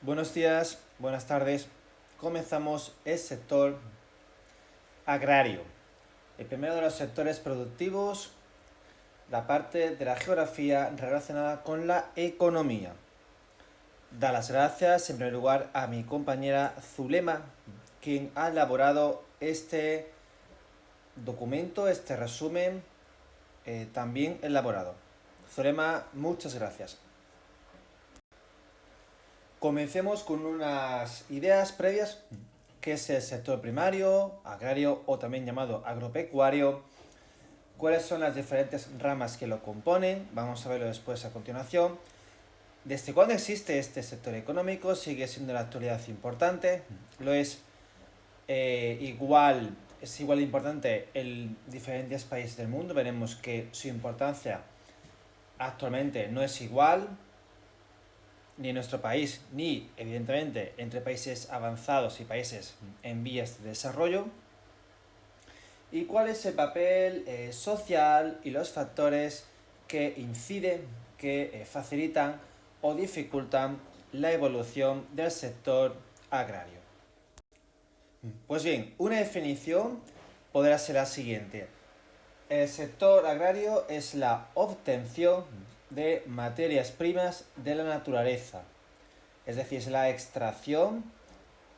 Buenos días, buenas tardes. Comenzamos el sector agrario. El primero de los sectores productivos, la parte de la geografía relacionada con la economía. Da las gracias en primer lugar a mi compañera Zulema, quien ha elaborado este documento, este resumen también elaborado. Zulema, muchas gracias. Comencemos con unas ideas previas, que es el sector primario, agrario o también llamado agropecuario, cuáles son las diferentes ramas que lo componen, vamos a verlo después a continuación. ¿Desde cuándo existe este sector económico? Sigue siendo en la actualidad importante, lo es es igual de importante en diferentes países del mundo, veremos que su importancia actualmente no es igual, ni en nuestro país, ni evidentemente entre países avanzados y países en vías de desarrollo. ¿Y cuál es el papel social y los factores que inciden, que facilitan o dificultan la evolución del sector agrario? Pues bien, una definición podrá ser la siguiente. El sector agrario es la obtención de materias primas de la naturaleza, es decir, es la extracción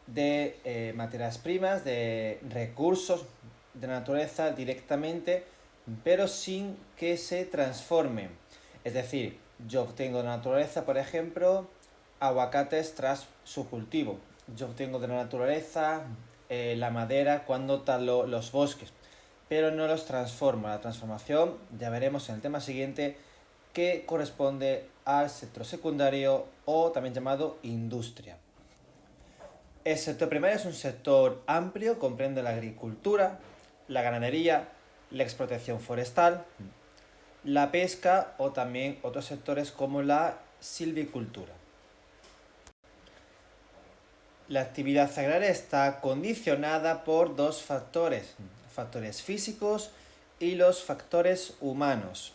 de materias primas, de recursos de la naturaleza directamente, pero sin que se transformen. Es decir, yo obtengo de la naturaleza, por ejemplo, aguacates tras su cultivo. Yo obtengo de la naturaleza la madera cuando talo los bosques, pero no los transformo. La transformación, ya veremos en el tema siguiente, que corresponde al sector secundario o también llamado industria. El sector primario es un sector amplio, comprende la agricultura, la ganadería, la explotación forestal, la pesca o también otros sectores como la silvicultura. La actividad agraria está condicionada por dos factores, factores físicos y los factores humanos.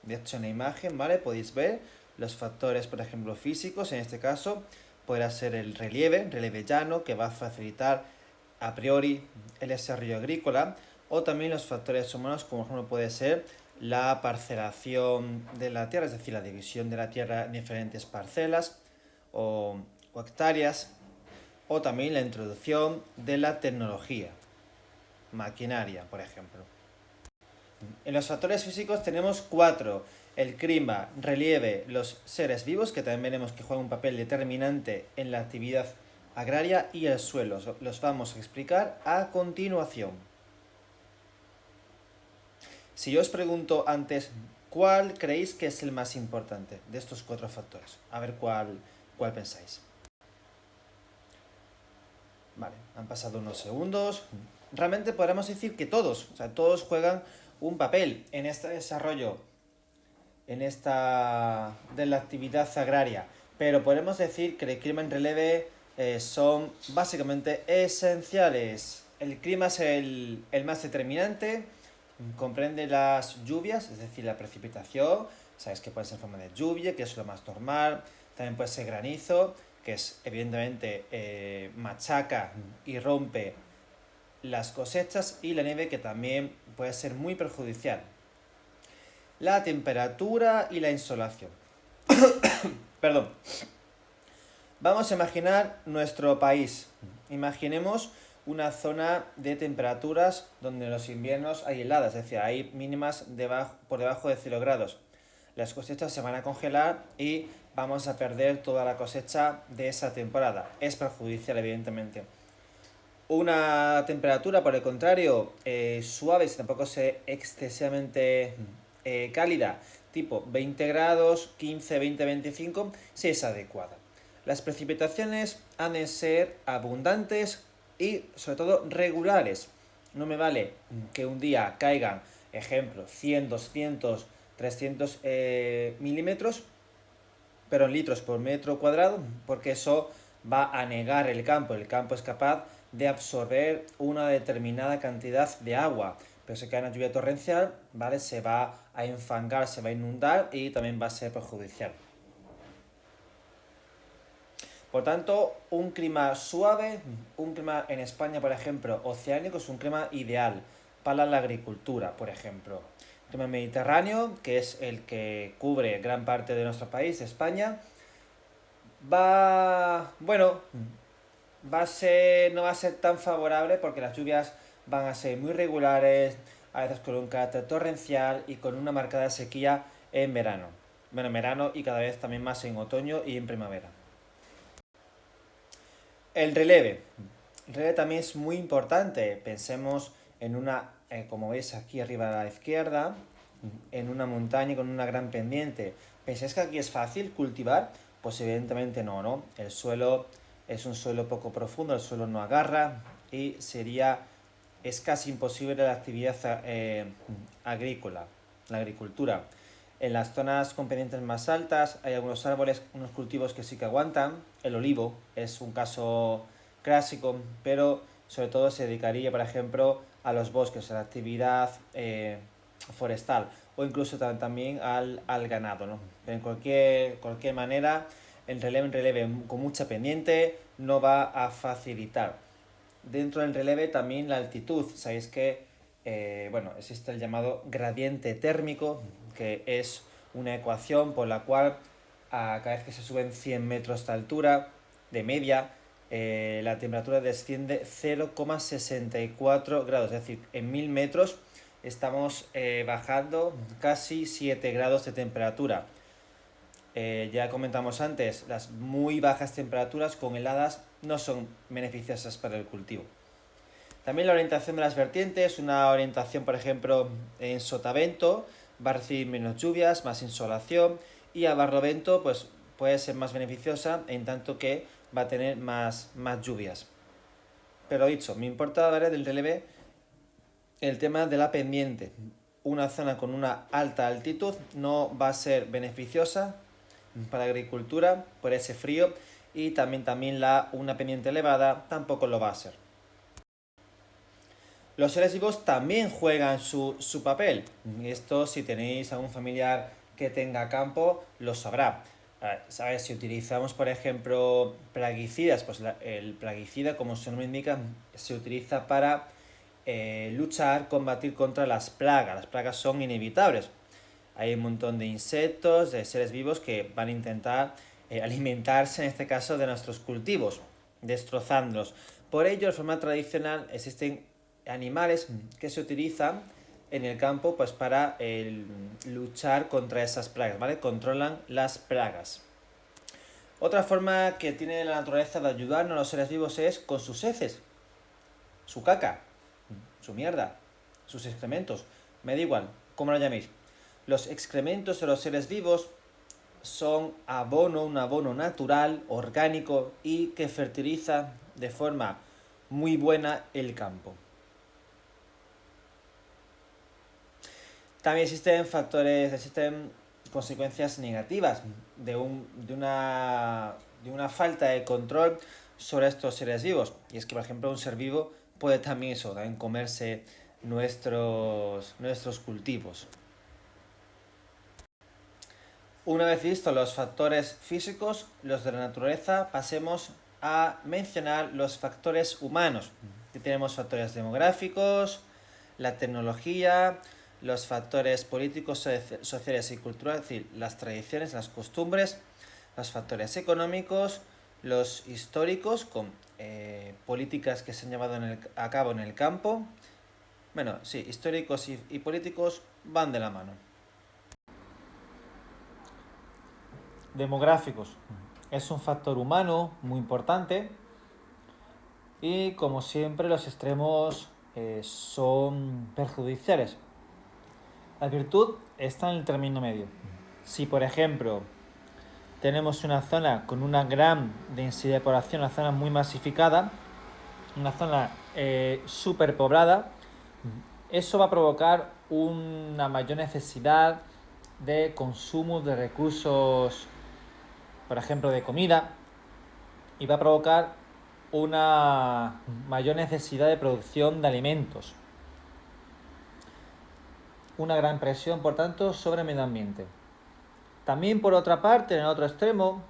De hecho, en la imagen, ¿vale? Podéis ver los factores, por ejemplo, físicos, en este caso, podrá ser el relieve llano, que va a facilitar a priori el desarrollo agrícola, o también los factores humanos, como por ejemplo puede ser la parcelación de la tierra, es decir, la división de la tierra en diferentes parcelas o hectáreas, o también la introducción de la tecnología, maquinaria, por ejemplo. En los factores físicos tenemos 4. El clima, relieve, los seres vivos, que también veremos que juegan un papel determinante en la actividad agraria, y el suelo. Los vamos a explicar a continuación. Si yo os pregunto antes, ¿cuál creéis que es el más importante de estos 4 factores? A ver cuál pensáis. Vale, han pasado unos segundos. Realmente podríamos decir que todos juegan un papel en este desarrollo, de la actividad agraria, pero podemos decir que el clima y el relieve son básicamente esenciales. El clima es el más determinante, comprende las lluvias, es decir, la precipitación, sabes que puede ser en forma de lluvia, que es lo más normal, también puede ser granizo, que es evidentemente machaca y rompe las cosechas, y la nieve, que también puede ser muy perjudicial. La temperatura y la insolación. Perdón. Vamos a imaginar nuestro país. Imaginemos una zona de temperaturas donde en los inviernos hay heladas, es decir, hay mínimas por debajo de 0 grados. Las cosechas se van a congelar y vamos a perder toda la cosecha de esa temporada. Es perjudicial, evidentemente. Una temperatura, por el contrario, suave, si tampoco es excesivamente cálida, tipo 20 grados, 15, 20, 25, sí es adecuada. Las precipitaciones han de ser abundantes y, sobre todo, regulares. No me vale que un día caigan, ejemplo, 100, 200, 300 milímetros, pero en litros por metro cuadrado, porque eso va a negar el campo. El campo es capaz de absorber una determinada cantidad de agua, pero si cae una lluvia torrencial, ¿vale? Se va a enfangar, se va a inundar y también va a ser perjudicial. Por tanto, un clima suave, un clima en España, por ejemplo, oceánico, es un clima ideal para la agricultura, por ejemplo. El clima mediterráneo, que es el que cubre gran parte de nuestro país, España, bueno, no va a ser tan favorable porque las lluvias van a ser muy regulares, a veces con un carácter torrencial y con una marcada sequía en verano. Bueno, en verano y cada vez también más en otoño y en primavera. El releve. El releve también es muy importante. Pensemos en una, como veis aquí arriba a la izquierda, en una montaña con una gran pendiente. ¿Pensáis que aquí es fácil cultivar? Pues evidentemente no, ¿no? El suelo es un suelo poco profundo, el suelo no agarra y es casi imposible la actividad agrícola, la agricultura. En las zonas con pendientes más altas hay algunos árboles, unos cultivos que sí que aguantan. El olivo es un caso clásico, pero sobre todo se dedicaría, por ejemplo, a los bosques, a la actividad forestal o incluso también al ganado, ¿no? En cualquier manera, el releve con mucha pendiente no va a facilitar. Dentro del releve también la altitud. Sabéis que existe el llamado gradiente térmico, que es una ecuación por la cual cada vez que se suben 100 metros de altura, de media, la temperatura desciende 0,64 grados. Es decir, en 1000 metros estamos bajando casi 7 grados de temperatura. Ya comentamos antes, las muy bajas temperaturas con heladas no son beneficiosas para el cultivo. También la orientación de las vertientes, una orientación por ejemplo en sotavento va a recibir menos lluvias, más insolación, y a barlovento pues puede ser más beneficiosa en tanto que va a tener más lluvias. Pero dicho, me importa hablar del releve el tema de la pendiente. Una zona con una alta altitud no va a ser beneficiosa para la agricultura por ese frío, y también una pendiente elevada tampoco lo va a ser. Los seres vivos también juegan su papel. Esto, si tenéis algún familiar que tenga campo, lo sabrá. ¿Sabes? Si utilizamos, por ejemplo, plaguicidas, pues el plaguicida, como su nombre indica, se utiliza para combatir contra las plagas. Las plagas son inevitables. Hay un montón de insectos, de seres vivos que van a intentar alimentarse, en este caso, de nuestros cultivos, destrozándolos. Por ello, de forma tradicional, existen animales que se utilizan en el campo pues para luchar contra esas plagas, ¿vale? Controlan las plagas. Otra forma que tiene la naturaleza de ayudarnos a los seres vivos es con sus heces, su caca, su mierda, sus excrementos, me da igual, ¿cómo lo llaméis? Los excrementos de los seres vivos son un abono natural, orgánico y que fertiliza de forma muy buena el campo. También existen consecuencias negativas de una falta de control sobre estos seres vivos. Y es que, por ejemplo, un ser vivo puede también comerse nuestros cultivos. Una vez vistos los factores físicos, los de la naturaleza, pasemos a mencionar los factores humanos. Aquí tenemos factores demográficos, la tecnología, los factores políticos, sociales y culturales, es decir, las tradiciones, las costumbres, los factores económicos, los históricos, con políticas que se han llevado a cabo en el campo. Bueno, sí, históricos y políticos van de la mano. Demográficos. Es un factor humano muy importante y, como siempre, los extremos son perjudiciales. La virtud está en el término medio. Si, por ejemplo, tenemos una zona con una gran densidad de población, una zona muy masificada, una zona superpoblada, eso va a provocar una mayor necesidad de consumo de recursos, por ejemplo, de comida, y va a provocar una mayor necesidad de producción de alimentos. Una gran presión, por tanto, sobre el medio ambiente. También, por otra parte, en el otro extremo,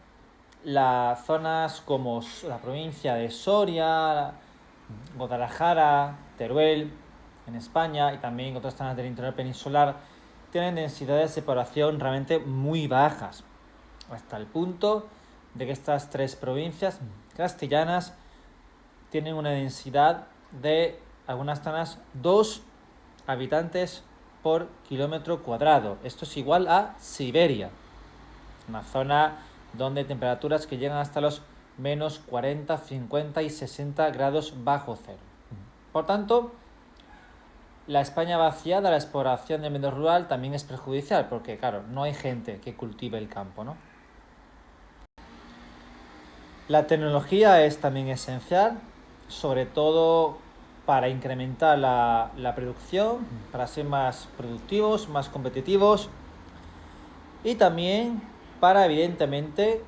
las zonas como la provincia de Soria, Guadalajara, Teruel, en España, y también otras zonas del interior peninsular, tienen densidades de población realmente muy bajas, hasta el punto de que estas tres provincias castellanas tienen una densidad de algunas zonas 2 habitantes por kilómetro cuadrado. Esto es igual a Siberia, una zona donde hay temperaturas que llegan hasta los menos 40, 50 y 60 grados bajo cero. Por tanto, la España vaciada, la exploración del medio rural también es perjudicial, porque claro, no hay gente que cultive el campo, ¿no? La tecnología es también esencial, sobre todo para incrementar la producción, para ser más productivos, más competitivos, y también para, evidentemente,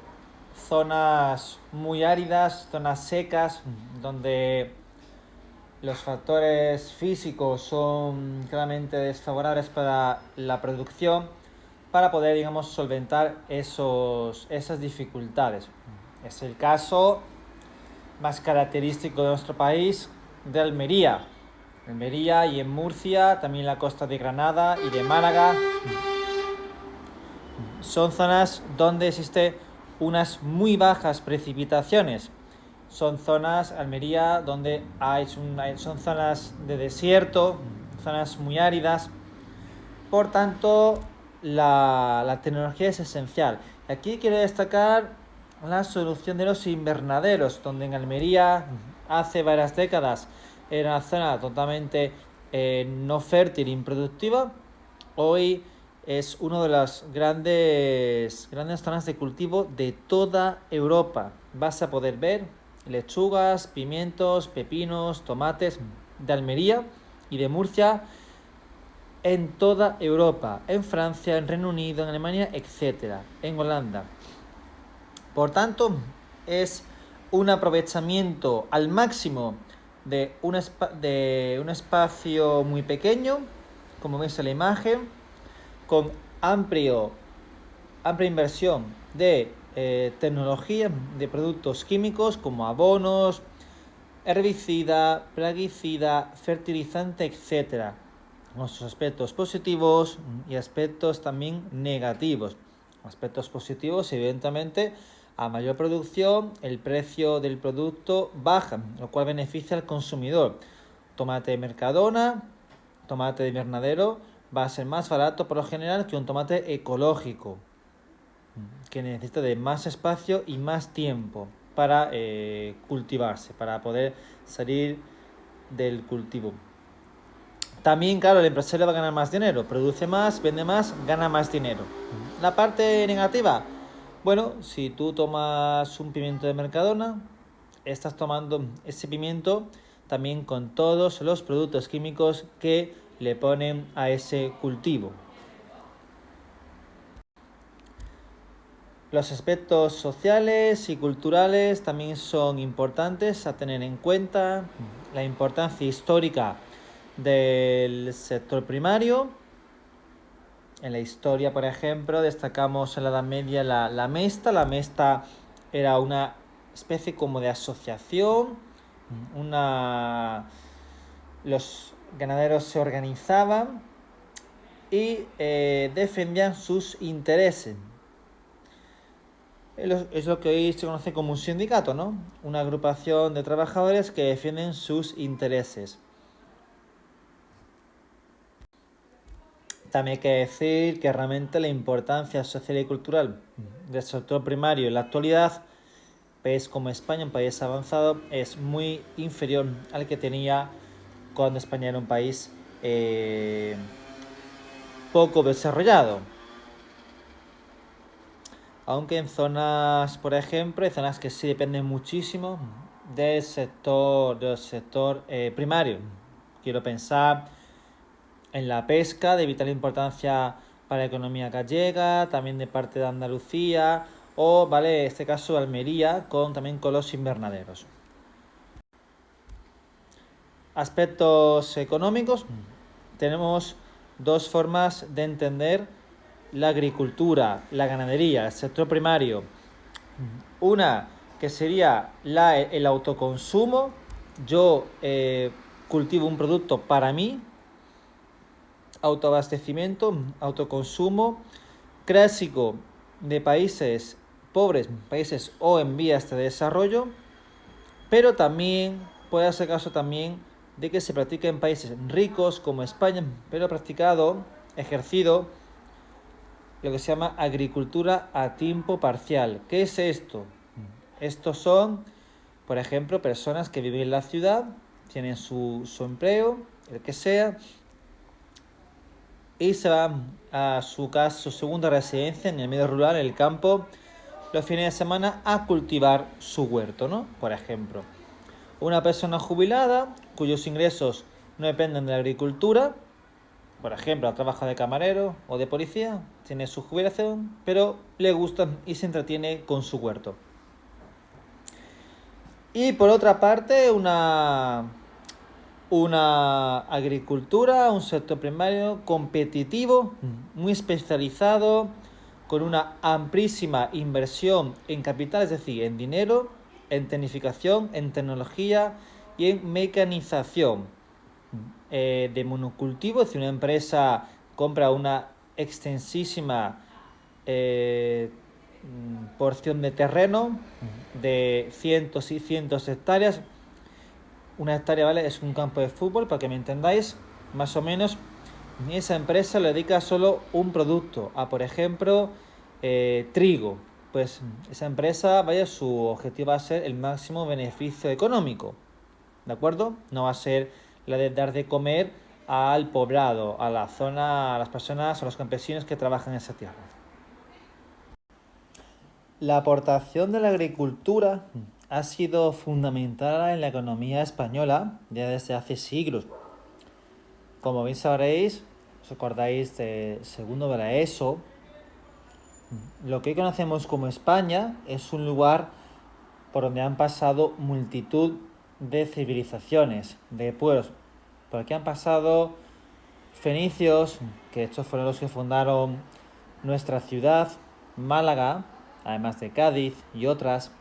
zonas muy áridas, zonas secas, donde los factores físicos son claramente desfavorables para la producción, para poder, digamos, solventar esas dificultades. Es el caso más característico de nuestro país, de Almería. Almería y en Murcia, también la costa de Granada y de Málaga. Son zonas donde existe unas muy bajas precipitaciones. Son zonas, Almería, donde son zonas de desierto, zonas muy áridas. Por tanto, la tecnología es esencial. Aquí quiero destacar la solución de los invernaderos, donde en Almería hace varias décadas era una zona totalmente no fértil, improductiva. Hoy es una de las grandes zonas de cultivo de toda Europa. Vas a poder ver lechugas, pimientos, pepinos, tomates de Almería y de Murcia en toda Europa, en Francia, en Reino Unido, en Alemania, etc., en Holanda. Por tanto, es un aprovechamiento al máximo de un espacio muy pequeño, como veis en la imagen, con amplia inversión de tecnología, de productos químicos como abonos, herbicida, plaguicida, fertilizante, etc. Nuestros aspectos positivos y aspectos también negativos. Aspectos positivos, evidentemente, a mayor producción, el precio del producto baja, lo cual beneficia al consumidor. Tomate de Mercadona, tomate de invernadero, va a ser más barato por lo general que un tomate ecológico, que necesita de más espacio y más tiempo para cultivarse, para poder salir del cultivo. También, claro, el empresario va a ganar más dinero, produce más, vende más, gana más dinero. La parte negativa, bueno, si tú tomas un pimiento de Mercadona, estás tomando ese pimiento también con todos los productos químicos que le ponen a ese cultivo. Los aspectos sociales y culturales también son importantes a tener en cuenta. La importancia histórica del sector primario. En la historia, por ejemplo, destacamos en la Edad Media la Mesta. La Mesta era una especie como de asociación. Los ganaderos se organizaban y defendían sus intereses. Es lo que hoy se conoce como un sindicato, ¿no? Una agrupación de trabajadores que defienden sus intereses. También hay que decir que realmente la importancia social y cultural del sector primario en la actualidad, país como España, un país avanzado, es muy inferior al que tenía cuando España era un país poco desarrollado. Aunque en zonas, por ejemplo, hay zonas que sí dependen muchísimo del sector primario. Quiero pensar en la pesca, de vital importancia para la economía gallega, también de parte de Andalucía, o, vale, en este caso Almería, también con los invernaderos. Aspectos económicos, tenemos dos formas de entender la agricultura, la ganadería, el sector primario. Una que sería el autoconsumo. Yo cultivo un producto para mí, autoabastecimiento, autoconsumo, clásico de países pobres, países o en vías de desarrollo, pero también puede hacer caso también de que se practique en países ricos como España, pero ejercido lo que se llama agricultura a tiempo parcial. ¿Qué es esto? Estos son, por ejemplo, personas que viven en la ciudad, tienen su empleo, el que sea, y se van a su casa, su segunda residencia en el medio rural, en el campo, los fines de semana a cultivar su huerto, ¿no? Por ejemplo, una persona jubilada cuyos ingresos no dependen de la agricultura, por ejemplo, trabaja de camarero o de policía, tiene su jubilación, pero le gusta y se entretiene con su huerto. Y por otra parte, una agricultura, un sector primario competitivo, muy especializado, con una amplísima inversión en capital, es decir, en dinero, en tecnificación, en tecnología y en mecanización. De monocultivo, es decir, una empresa compra una extensísima porción de terreno de cientos y cientos de hectáreas. Una hectárea, ¿vale?, es un campo de fútbol, para que me entendáis, más o menos. Esa empresa le dedica solo un producto, por ejemplo, trigo. Pues esa empresa, vaya, su objetivo va a ser el máximo beneficio económico, ¿de acuerdo? No va a ser la de dar de comer al poblado, a la zona, a las personas, a los campesinos que trabajan en esa tierra. La aportación de la agricultura ha sido fundamental en la economía española ya desde hace siglos. Como bien sabréis, os acordáis de segundo de la ESO, lo que hoy conocemos como España es un lugar por donde han pasado multitud de civilizaciones, de pueblos. Por aquí han pasado fenicios, que estos fueron los que fundaron nuestra ciudad, Málaga, además de Cádiz y otras.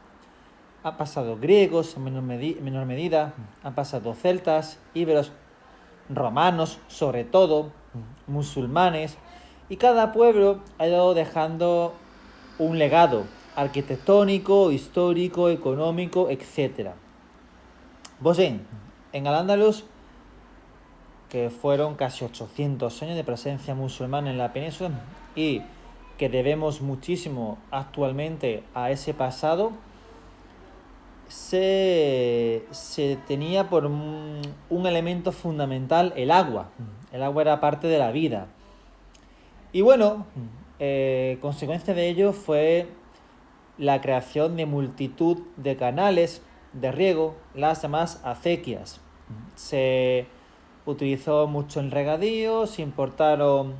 Han pasado griegos en menor medida, han pasado celtas, íberos, romanos sobre todo, musulmanes, y cada pueblo ha ido dejando un legado arquitectónico, histórico, económico, etc. Pues bien, en Al-Ándalus, que fueron casi 800 años de presencia musulmana en la península y que debemos muchísimo actualmente a ese pasado, se tenía por un elemento fundamental el agua. El agua era parte de la vida. Y bueno, consecuencia de ello fue la creación de multitud de canales de riego, las llamadas acequias. Se utilizó mucho en regadío, se importaron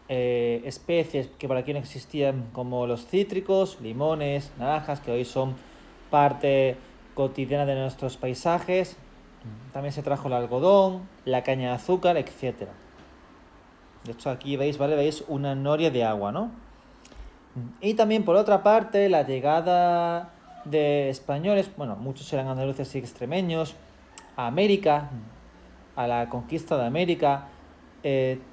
especies que por aquí no existían, como los cítricos, limones, naranjas, que hoy son parte cotidiana de nuestros paisajes. También se trajo el algodón, la caña de azúcar, etc. De hecho, aquí veis, ¿vale? Veis una noria de agua, ¿no? Y también, por otra parte, la llegada de españoles, bueno, muchos eran andaluces y extremeños, a América, a la conquista de América,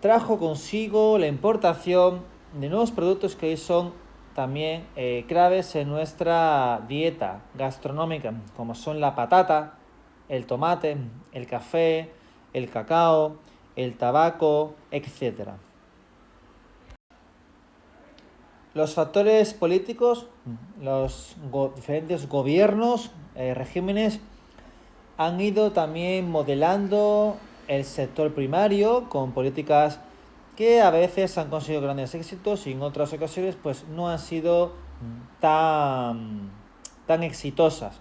trajo consigo la importación de nuevos productos que hoy son también claves en nuestra dieta gastronómica, como son la patata, el tomate, el café, el cacao, el tabaco, etc. Los factores políticos, los diferentes gobiernos, regímenes, han ido también modelando el sector primario con políticas que a veces han conseguido grandes éxitos y en otras ocasiones pues no han sido tan exitosas.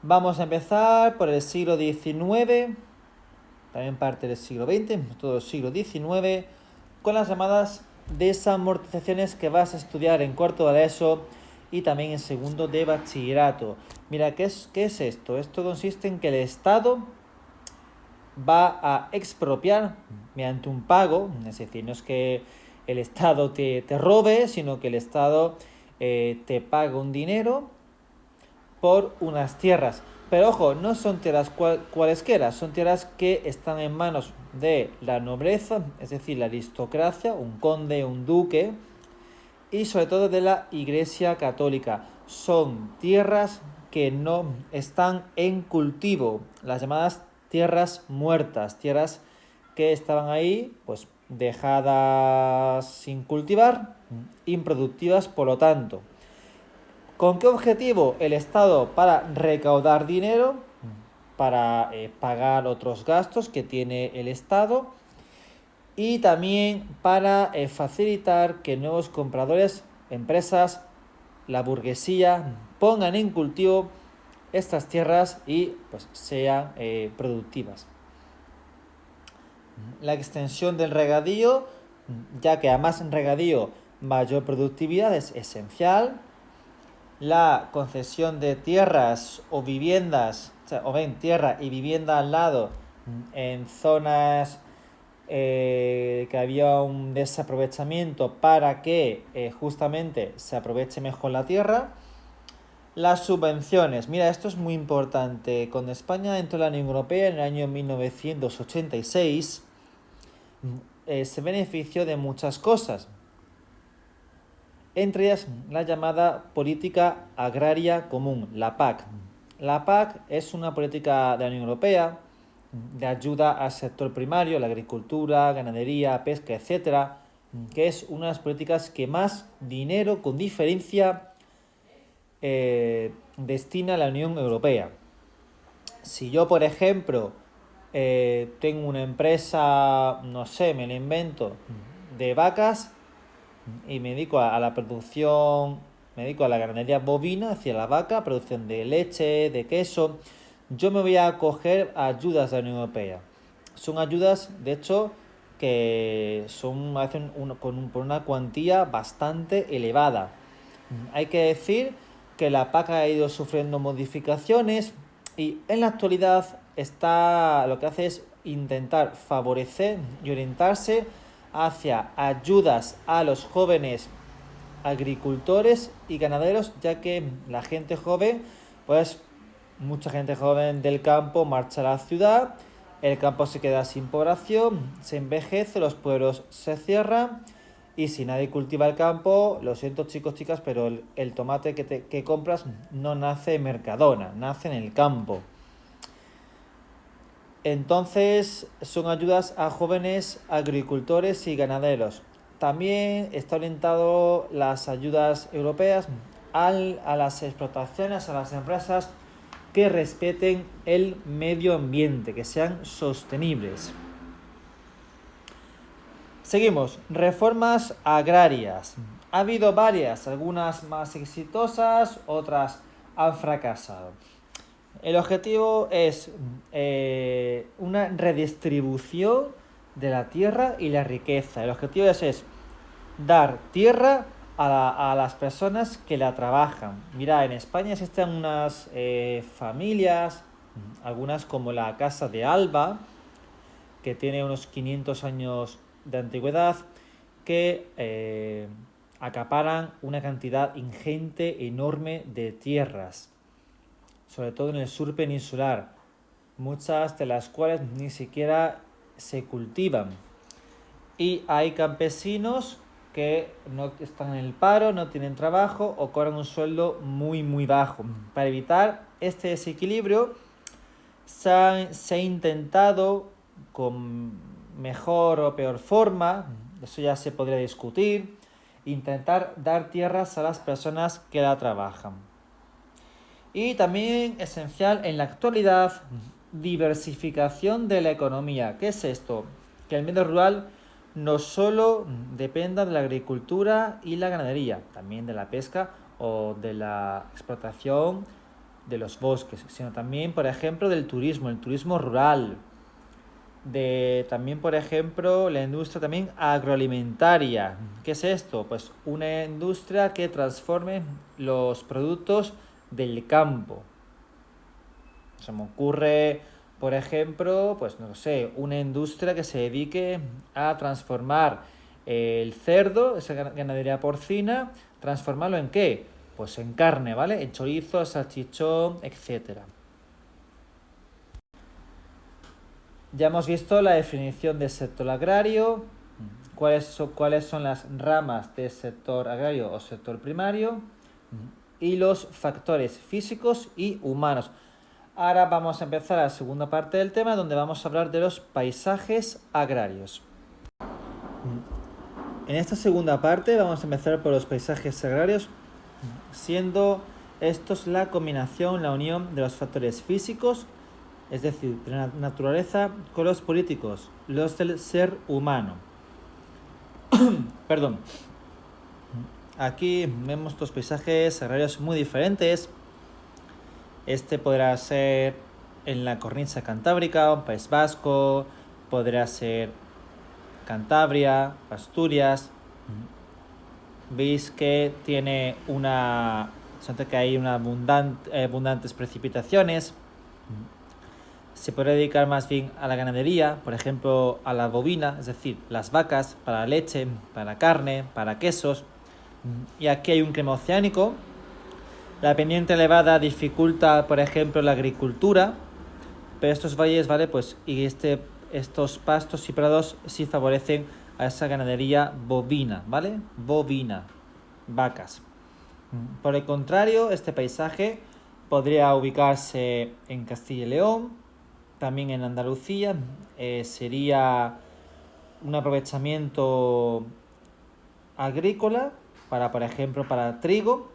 Vamos a empezar por el siglo XIX, también parte del siglo XX, todo el siglo XIX, con las llamadas desamortizaciones que vas a estudiar en cuarto de la ESO y también en segundo de bachillerato. Mira, ¿qué es esto? Esto consiste en que el Estado va a expropiar mediante un pago, es decir, no es que el Estado te robe, sino que el Estado te paga un dinero por unas tierras. Pero ojo, no son tierras cualesquiera, son tierras que están en manos de la nobleza, es decir, la aristocracia, un conde, un duque, y sobre todo de la Iglesia Católica. Son tierras que no están en cultivo, las llamadas tierras muertas, tierras que estaban ahí, pues dejadas sin cultivar, improductivas por lo tanto. ¿Con qué objetivo? El Estado para recaudar dinero, para pagar otros gastos que tiene el Estado y también para facilitar que nuevos compradores, empresas, la burguesía pongan en cultivo estas tierras y pues sean productivas. La extensión del regadío, ya que a más regadío mayor productividad, es esencial. La concesión de tierras o viviendas, o bien tierra y vivienda al lado en zonas que había un desaprovechamiento para que justamente se aproveche mejor la tierra. Las subvenciones, mira, esto es muy importante. Cuando España entró en la Unión Europea en el año 1986, se benefició de muchas cosas. Entre ellas la llamada Política Agraria Común, la PAC. La PAC es una política de la Unión Europea de ayuda al sector primario, la agricultura, ganadería, pesca, etcétera, que es una de las políticas que más dinero, con diferencia, destina a la Unión Europea. Si yo, por ejemplo, tengo una empresa, no sé, me la invento, de vacas y me dedico a la producción, me dedico a la ganadería bovina, hacia la vaca, producción de leche, de queso, yo me voy a acoger a ayudas de la Unión Europea. Son ayudas, de hecho, que son por una cuantía bastante elevada. Hay que decir que la PAC ha ido sufriendo modificaciones y en la actualidad lo que hace es intentar favorecer y orientarse hacia ayudas a los jóvenes agricultores y ganaderos, ya que la gente joven, pues mucha gente joven del campo marcha a la ciudad, el campo se queda sin población, se envejece, los pueblos se cierran y si nadie cultiva el campo, lo siento chicos, chicas, pero el tomate que compras no nace en Mercadona, nace en el campo. Entonces son ayudas a jóvenes agricultores y ganaderos. También está orientado las ayudas europeas a las explotaciones, a las empresas que respeten el medio ambiente, que sean sostenibles. Seguimos, reformas agrarias. Ha habido varias, algunas más exitosas, otras han fracasado. El objetivo es una redistribución de la tierra y la riqueza. El objetivo es dar tierra a las personas que la trabajan. Mira, en España existen unas familias, algunas como la Casa de Alba, que tiene unos 500 años de antigüedad, que acaparan una cantidad ingente, enorme de tierras, sobre todo en el sur peninsular, muchas de las cuales ni siquiera se cultivan. Y hay campesinos que no están en el paro, no tienen trabajo o cobran un sueldo muy muy bajo. Para evitar este desequilibrio se ha intentado, con mejor o peor forma, eso ya se podría discutir, intentar dar tierras a las personas que la trabajan. Y también esencial en la actualidad, diversificación de la economía. ¿Qué es esto? Que el medio rural no solo dependa de la agricultura y la ganadería, también de la pesca o de la explotación de los bosques, sino también, por ejemplo, del turismo, el turismo rural, también, por ejemplo, la industria también agroalimentaria. ¿Qué es esto? Pues una industria que transforme los productos del campo. Se me ocurre, por ejemplo, pues no sé, una industria que se dedique a transformar el cerdo, esa ganadería porcina, ¿Transformarlo en qué? Pues en carne, ¿vale? En chorizo, salchichón, etcétera. Ya hemos visto la definición del sector agrario, cuáles son las ramas del sector agrario o sector primario y los factores físicos y humanos. Ahora vamos a empezar la segunda parte del tema, donde vamos a hablar de los paisajes agrarios. En esta segunda parte vamos a empezar por los paisajes agrarios, siendo estos la combinación, la unión de los factores físicos, es decir, de la naturaleza, con los políticos, los del ser humano. Perdón. Aquí vemos dos paisajes agrarios muy diferentes. Este podrá ser en la cornisa cantábrica, un País Vasco, podrá ser Cantabria, Asturias. Veis que tiene que hay abundantes precipitaciones. Se puede dedicar más bien a la ganadería, por ejemplo a la bovina, es decir, las vacas, para leche, para carne, para quesos. Y aquí hay un clima oceánico. La pendiente elevada dificulta, por ejemplo, la agricultura, pero estos valles, ¿vale? Pues estos pastos y prados sí favorecen a esa ganadería bovina, ¿vale? Bovina, vacas. Por el contrario, este paisaje podría ubicarse en Castilla y León, también en Andalucía. Sería un aprovechamiento agrícola para, por ejemplo, para trigo.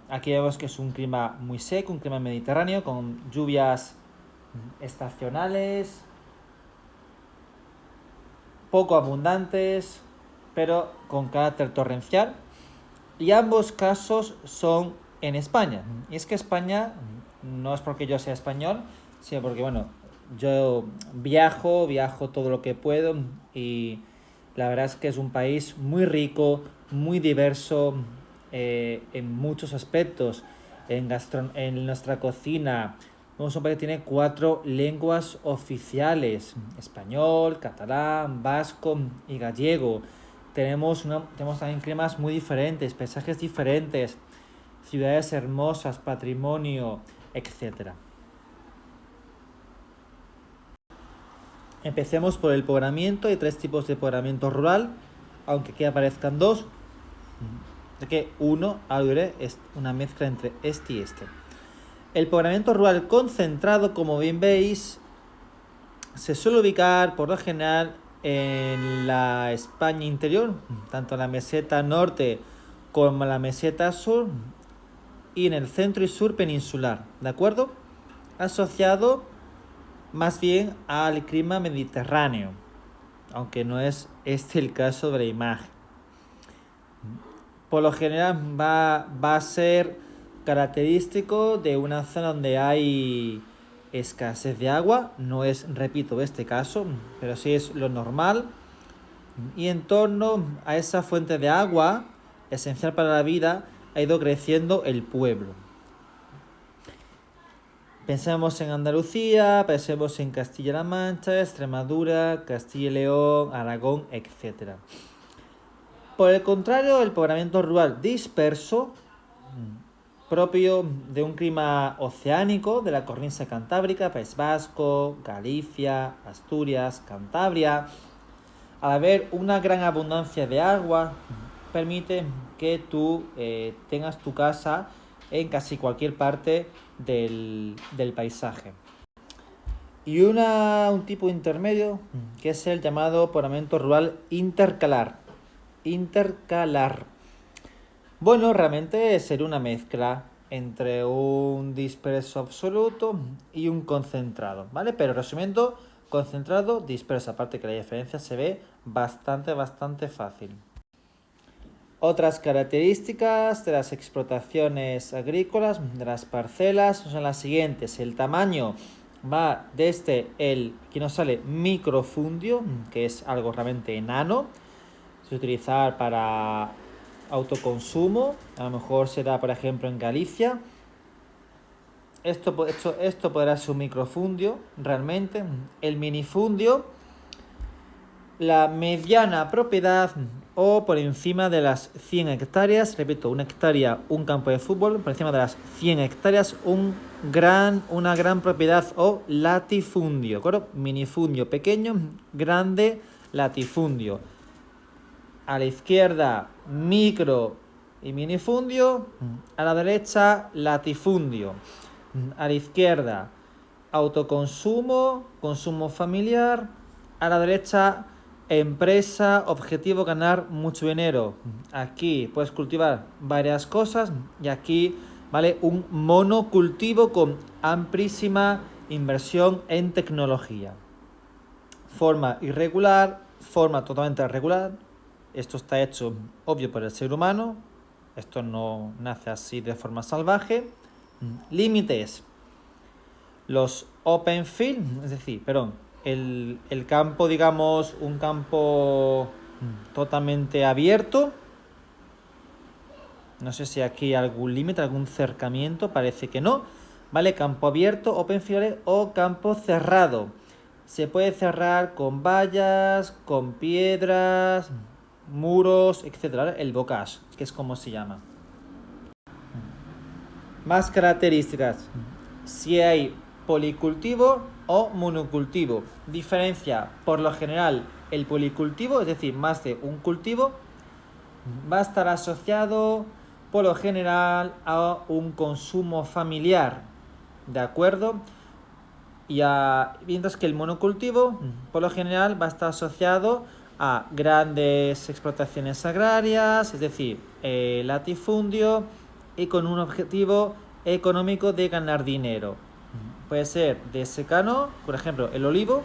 Aquí vemos que es un clima muy seco, un clima mediterráneo con lluvias estacionales, poco abundantes, pero con carácter torrencial. Y ambos casos son en España. Y es que España, no es porque yo sea español, sino porque, bueno, yo viajo todo lo que puedo y la verdad es que es un país muy rico, muy diverso en muchos aspectos. En nuestra cocina, vemos un país que tiene 4 lenguas oficiales: español, catalán, vasco y gallego. Tenemos también climas muy diferentes, paisajes diferentes, ciudades hermosas, patrimonio, etc. Empecemos por el poblamiento. Hay 3 tipos de poblamiento rural, aunque aquí aparezcan 2, de que uno, es una mezcla entre este y este. El poblamiento rural concentrado, como bien veis, se suele ubicar por lo general en la España interior, tanto en la meseta norte como en la meseta sur, y en el centro y sur peninsular, ¿de acuerdo? Asociado más bien al clima mediterráneo, aunque no es este el caso de la imagen. Por lo general va a ser característico de una zona donde hay escasez de agua. No es, repito, este caso, pero sí es lo normal. Y en torno a esa fuente de agua, esencial para la vida, ha ido creciendo el pueblo. Pensemos en Andalucía, pensemos en Castilla-La Mancha, Extremadura, Castilla y León, Aragón, etc. Por el contrario, el poblamiento rural disperso, propio de un clima oceánico, de la cornisa cantábrica, País Vasco, Galicia, Asturias, Cantabria, al haber una gran abundancia de agua, permite que tú tengas tu casa en casi cualquier parte del paisaje. Y un tipo intermedio, que es el llamado poblamiento rural intercalar. Bueno, realmente sería una mezcla entre un disperso absoluto y un concentrado, ¿vale? Pero resumiendo, concentrado, disperso, aparte que la diferencia se ve bastante fácil. Otras características de las explotaciones agrícolas, de las parcelas, son las siguientes. El tamaño va desde aquí nos sale microfundio, que es algo realmente enano. Se utilizar para autoconsumo, a lo mejor se da, por ejemplo, en Galicia. Esto podrá ser un microfundio realmente. El minifundio la mediana propiedad o por encima de las 100 hectáreas, repito, una hectárea, un campo de fútbol, por encima de las 100 hectáreas, una gran propiedad o latifundio, ¿de acuerdo? Minifundio pequeño, grande, latifundio. A la izquierda, micro y minifundio, a la derecha, latifundio. A la izquierda, autoconsumo, consumo familiar, a la derecha, empresa, objetivo ganar mucho dinero. Aquí puedes cultivar varias cosas y aquí, ¿vale? Un monocultivo con amplísima inversión en tecnología. Forma irregular, forma totalmente regular. Esto está hecho, obvio, por el ser humano. Esto no nace así de forma salvaje. Límites. Los open field, es decir, el campo, digamos, un campo totalmente abierto. No sé si aquí hay algún límite, algún cercamiento, parece que no. ¿Vale? Campo abierto, open field o campo cerrado. Se puede cerrar con vallas, con piedras, muros, etc. El bocage, que es como se llama. Más características. Si hay policultivo o monocultivo. Diferencia, por lo general, el policultivo, es decir, más de un cultivo, va a estar asociado, por lo general, a un consumo familiar. ¿De acuerdo? Mientras que el monocultivo, por lo general, va a estar asociado a grandes explotaciones agrarias, es decir, latifundio, y con un objetivo económico de ganar dinero. Puede ser de secano, por ejemplo, el olivo,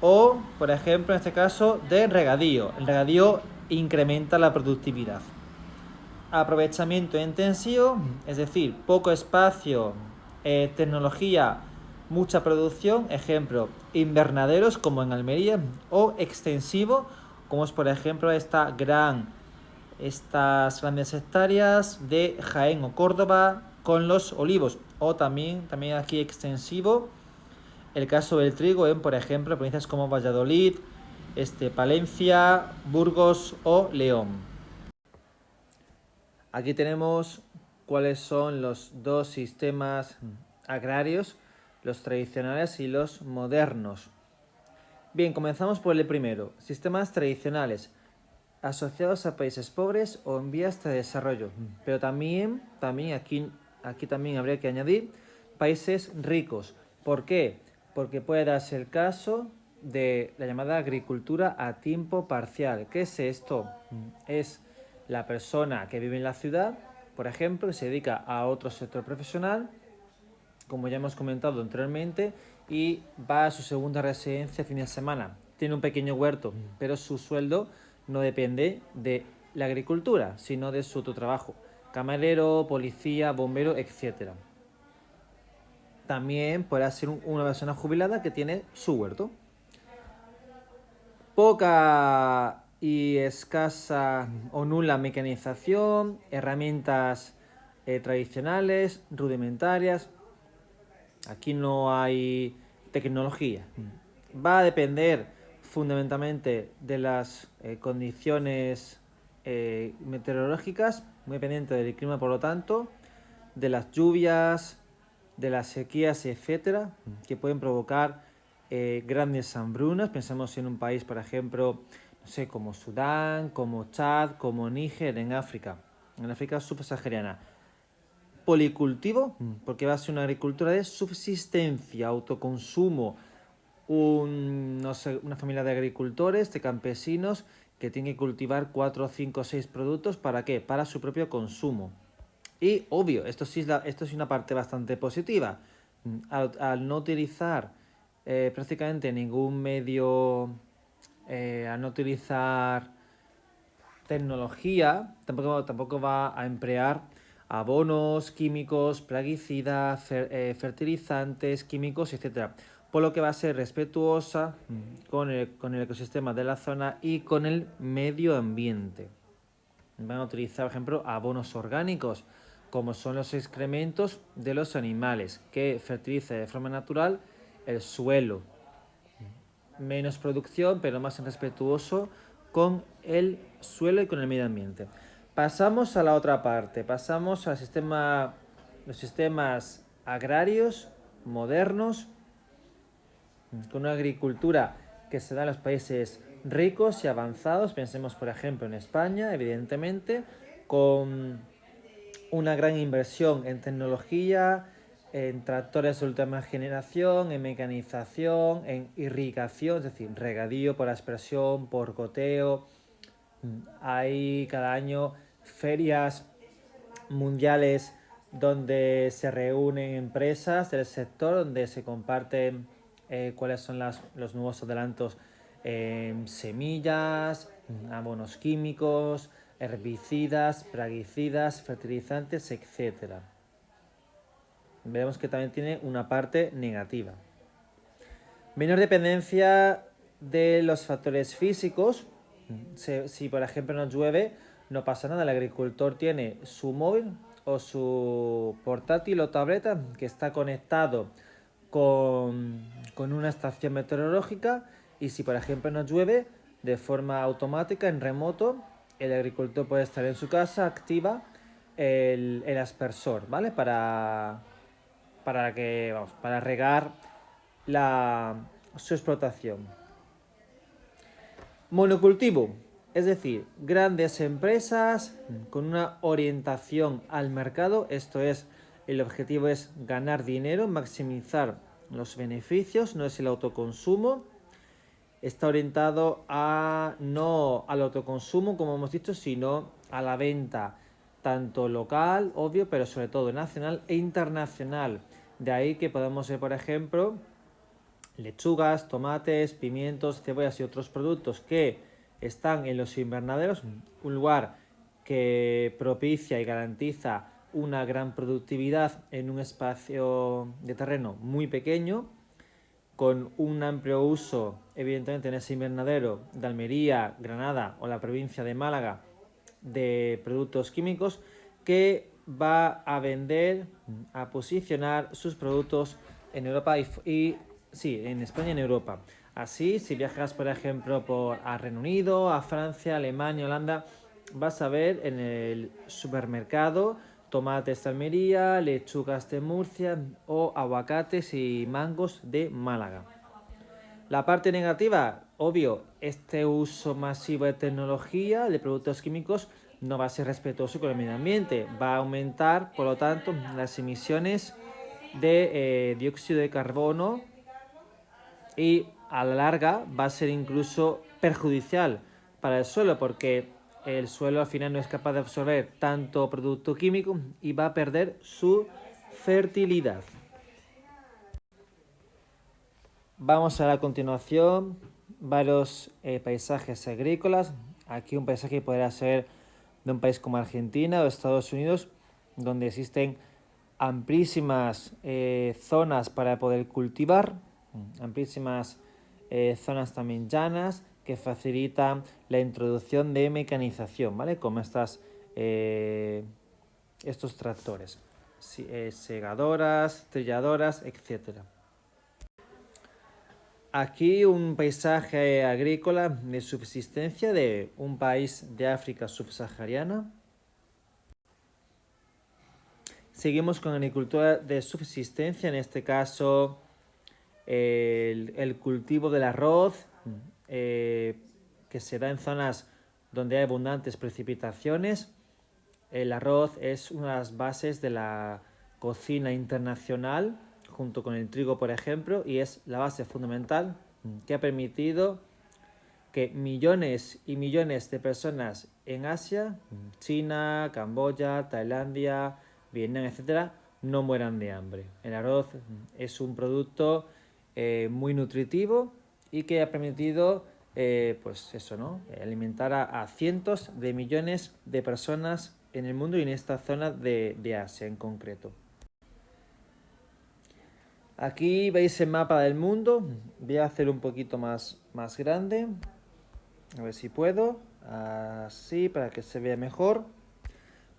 o, por ejemplo, en este caso, de regadío. El regadío incrementa la productividad. Aprovechamiento intensivo, es decir, poco espacio, tecnología, mucha producción, ejemplo, invernaderos como en Almería, o extensivo, como es por ejemplo estas grandes hectáreas de Jaén o Córdoba con los olivos, o también aquí extensivo, el caso del trigo en, por ejemplo, provincias como Valladolid, Palencia, Burgos o León. Aquí tenemos cuáles son los dos sistemas agrarios, los tradicionales y los modernos. Bien, comenzamos por el primero. Sistemas tradicionales, asociados a países pobres o en vías de desarrollo. Pero también aquí también habría que añadir países ricos. ¿Por qué? Porque puede darse el caso de la llamada agricultura a tiempo parcial. ¿Qué es esto? Es la persona que vive en la ciudad, por ejemplo, que se dedica a otro sector profesional, como ya hemos comentado anteriormente, y va a su segunda residencia fin de semana. Tiene un pequeño huerto, pero su sueldo no depende de la agricultura, sino de su otro trabajo. Camarero, policía, bombero, etc. También puede ser una persona jubilada que tiene su huerto. Poca y escasa o nula mecanización, herramientas tradicionales, rudimentarias. Aquí no hay tecnología. Va a depender fundamentalmente de las condiciones meteorológicas, muy dependiente del clima, por lo tanto, de las lluvias, de las sequías, etcétera, que pueden provocar grandes hambrunas. Pensemos en un país, por ejemplo, no sé, como Sudán, como Chad, como Níger, en África subsahariana. Policultivo, porque va a ser una agricultura de subsistencia, autoconsumo, una familia de agricultores, de campesinos, que tienen que cultivar 4, 5, 6 productos. ¿Para qué? Para su propio consumo. Y obvio, esto es una parte bastante positiva. Al no utilizar prácticamente ningún medio, al no utilizar tecnología, tampoco va a emplear abonos químicos, plaguicidas, fertilizantes químicos, etc. Por lo que va a ser respetuosa con el ecosistema de la zona y con el medio ambiente. Van a utilizar, por ejemplo, abonos orgánicos, como son los excrementos de los animales, que fertiliza de forma natural el suelo. menos producción, pero más respetuoso con el suelo y con el medio ambiente. Pasamos a la otra parte, pasamos al los sistemas agrarios modernos, con una agricultura que se da en los países ricos y avanzados. Pensemos, por ejemplo, en España, evidentemente, con una gran inversión en tecnología, en tractores de última generación, en mecanización, en irrigación, es decir, regadío por aspersión, por goteo. Hay cada año ferias mundiales donde se reúnen empresas del sector, donde se comparten cuáles son los nuevos adelantos en semillas, abonos químicos, herbicidas, plaguicidas, fertilizantes, etc. Vemos que también tiene una parte negativa. Menor dependencia de los factores físicos. Si por ejemplo no llueve, no pasa nada. El agricultor tiene su móvil o su portátil o tableta que está conectado con una estación meteorológica, y si por ejemplo no llueve, de forma automática en remoto el agricultor puede estar en su casa, activa el aspersor, ¿vale? Para regar su explotación. Monocultivo, es decir, grandes empresas con una orientación al mercado. Esto es, el objetivo es ganar dinero, maximizar los beneficios, no es el autoconsumo. Está orientado no al autoconsumo, como hemos dicho, sino a la venta, tanto local, obvio, pero sobre todo nacional e internacional. De ahí que podemos ver, por ejemplo, lechugas, tomates, pimientos, cebollas y otros productos que están en los invernaderos, un lugar que propicia y garantiza una gran productividad en un espacio de terreno muy pequeño, con un amplio uso, evidentemente, en ese invernadero de Almería, Granada o la provincia de Málaga, de productos químicos, que va a vender, a posicionar sus productos en Europa en España y en Europa. Así, si viajas, por ejemplo, a Reino Unido, a Francia, Alemania, Holanda, vas a ver en el supermercado tomates de Almería, lechugas de Murcia o aguacates y mangos de Málaga. La parte negativa, obvio, este uso masivo de tecnología, de productos químicos, no va a ser respetuoso con el medio ambiente. Va a aumentar, por lo tanto, las emisiones de dióxido de carbono, y a la larga va a ser incluso perjudicial para el suelo, porque el suelo al final no es capaz de absorber tanto producto químico y va a perder su fertilidad. Vamos a ver a continuación varios paisajes agrícolas. Aquí un paisaje podría ser de un país como Argentina o Estados Unidos, donde existen amplísimas zonas para poder cultivar, amplísimas zonas también llanas que facilitan la introducción de mecanización, ¿vale? Como estos tractores, segadoras, trilladoras, etc. Aquí un paisaje agrícola de subsistencia de un país de África subsahariana. Seguimos con agricultura de subsistencia, en este caso el cultivo del arroz, que se da en zonas donde hay abundantes precipitaciones. El arroz es una de las bases de la cocina internacional, junto con el trigo, por ejemplo, y es la base fundamental que ha permitido que millones y millones de personas en Asia, China, Camboya, Tailandia, Vietnam, etc., no mueran de hambre. El arroz es un producto muy nutritivo y que ha permitido alimentar a cientos de millones de personas en el mundo y en esta zona de Asia en concreto. Aquí veis el mapa del mundo. Voy a hacer un poquito más grande. A ver si puedo. Así, para que se vea mejor.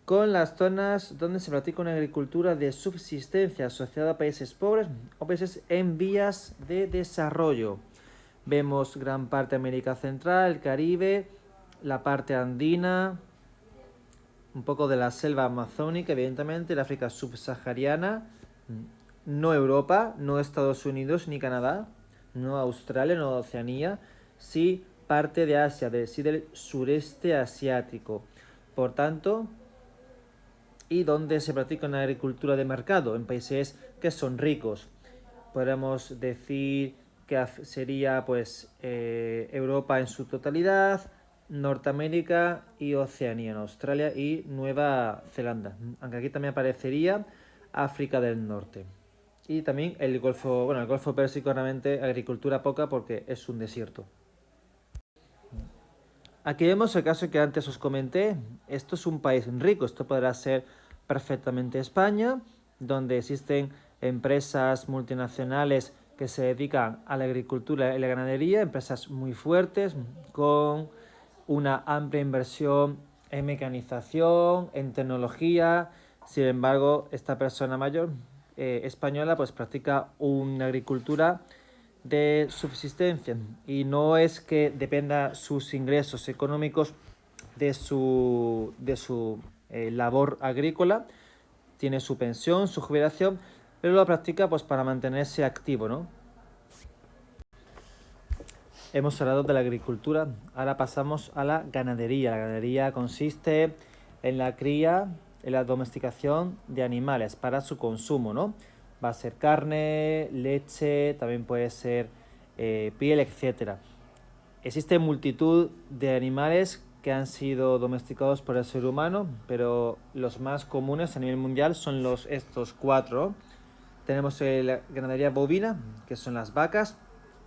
Con las zonas donde se practica una agricultura de subsistencia asociada a países pobres o países en vías de desarrollo. Vemos gran parte de América Central, el Caribe, la parte andina, un poco de la selva amazónica, evidentemente, el África subsahariana, no Europa, no Estados Unidos ni Canadá, no Australia, no Oceanía, sí parte de Asia, sí del sureste asiático. Por tanto, y donde se practica una agricultura de mercado, en países que son ricos. Podemos decir que sería pues Europa en su totalidad, Norteamérica y Oceanía, en Australia y Nueva Zelanda. Aunque aquí también aparecería África del Norte. Y también el Golfo Pérsico, realmente agricultura poca porque es un desierto. Aquí vemos el caso que antes os comenté. Esto es un país rico, esto podrá ser perfectamente España, donde existen empresas multinacionales que se dedican a la agricultura y la ganadería, empresas muy fuertes, con una amplia inversión en mecanización, en tecnología. Sin embargo, esta persona mayor española pues practica una agricultura de subsistencia y no es que dependa sus ingresos económicos de su labor agrícola. Tiene su pensión, su jubilación, pero lo practica pues para mantenerse activo, ¿no? Hemos hablado de la agricultura, ahora pasamos a la ganadería. La ganadería consiste en la cría, en la domesticación de animales para su consumo, ¿no? Va a ser carne, leche, también puede ser piel, etc. Existe multitud de animales que han sido domesticados por el ser humano, pero los más comunes a nivel mundial son estos 4. Tenemos la ganadería bovina, que son las vacas,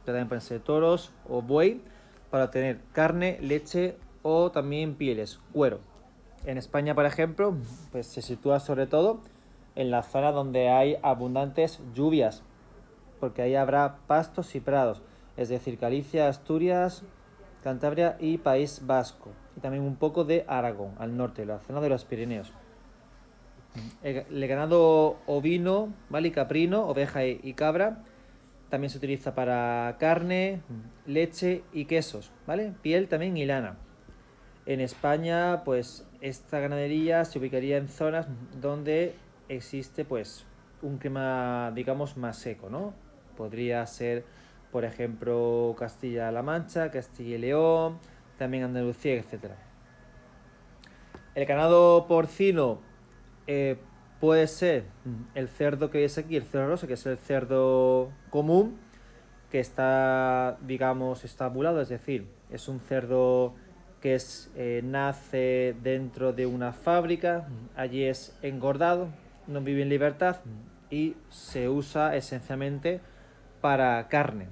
pero también pueden ser toros o buey, para obtener carne, leche o también pieles, cuero. En España, por ejemplo, pues se sitúa sobre todo en la zona donde hay abundantes lluvias, porque ahí habrá pastos y prados, es decir, Galicia, Asturias, Cantabria y País Vasco, y también un poco de Aragón, al norte, la zona de los Pirineos. El ganado ovino, ¿vale? Y caprino, oveja y cabra, también se utiliza para carne, leche y quesos, ¿vale? Piel también y lana. En España, pues esta ganadería se ubicaría en zonas donde existe pues un clima, digamos, más seco, ¿no? Podría ser, por ejemplo, Castilla-La Mancha, Castilla y León, también Andalucía, etc. El ganado porcino puede ser el cerdo que es aquí, el cerdo rosa, que es el cerdo común, que está, digamos, estabulado, es decir, es un cerdo que nace dentro de una fábrica, allí es engordado, no vive en libertad y se usa esencialmente para carne,